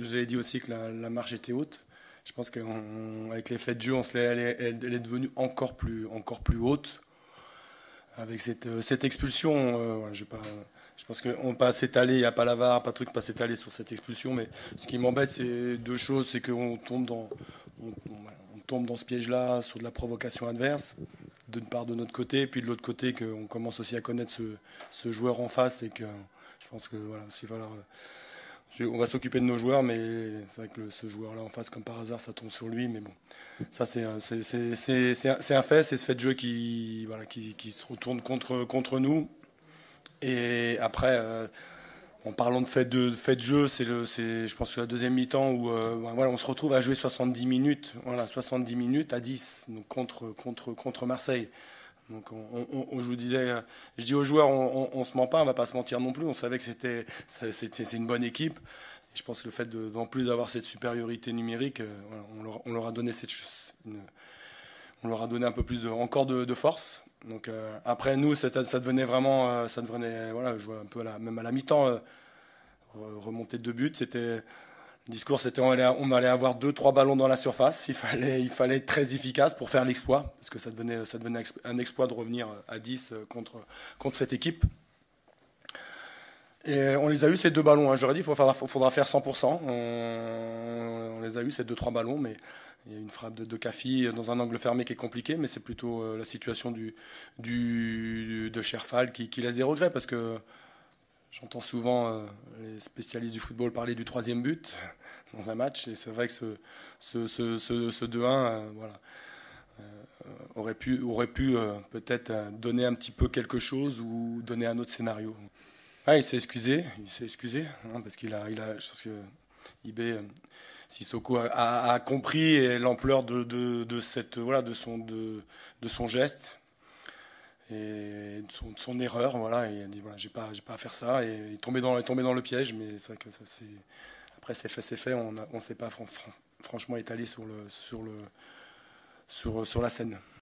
vous avez dit aussi que la marche était haute. Je pense qu'avec l'effet de jeu, elle est devenue encore plus haute. Avec cette expulsion, ouais, je pense qu'on pas s'étaler, il n'y a pas la VAR, pas de truc, pas s'étaler sur cette expulsion. Mais ce qui m'embête, c'est deux choses. C'est qu'on on tombe dans ce piège-là sur de la provocation adverse, d'une part de notre côté, et puis de l'autre côté, qu'on commence aussi à connaître ce joueur en face. Et que je pense que voilà, on va s'occuper de nos joueurs, mais c'est vrai que ce joueur-là en face, comme par hasard, ça tombe sur lui. Mais bon, ça c'est un fait, c'est ce fait de jeu qui se retourne contre nous. Et après, en parlant fait de jeu, je pense que la deuxième mi-temps où voilà, on se retrouve à jouer 70 minutes, voilà, 70 minutes à 10 donc contre Marseille. Donc je vous disais, je dis aux joueurs, on se ment pas, on va pas se mentir non plus. On savait que c'est une bonne équipe. Et je pense que le fait en plus d'avoir cette supériorité numérique, voilà, on leur a donné on leur a donné un peu plus encore de force. Donc après nous, ça devenait vraiment, voilà, je vois un peu même à la mi-temps, remonter de 2 buts, c'était le discours, c'était on allait avoir 2, 3 ballons dans la surface. Il fallait être très efficace pour faire l'exploit, parce que ça devenait un exploit de revenir à 10 contre cette équipe. Et on les a eu ces 2 ballons. Hein. J'aurais dit, faudra faire 100%. On les a eu ces 2, 3 ballons, mais il y a une frappe de Kafi dans un angle fermé qui est compliqué, mais c'est plutôt la situation de Sherfal qui laisse des regrets, parce que j'entends souvent les spécialistes du football parler du 3e but dans un match, et c'est vrai que ce 2-1 voilà, aurait pu peut-être donner un petit peu quelque chose ou donner un autre scénario. Ah, il s'est excusé hein, parce je pense que IB, Sissoko a compris l'ampleur voilà, de son geste et de son erreur, voilà, et il a dit voilà, j'ai pas à faire ça, et il est tombé dans le piège, mais c'est vrai que après c'est fait, on s'est pas franchement étalé sur la scène.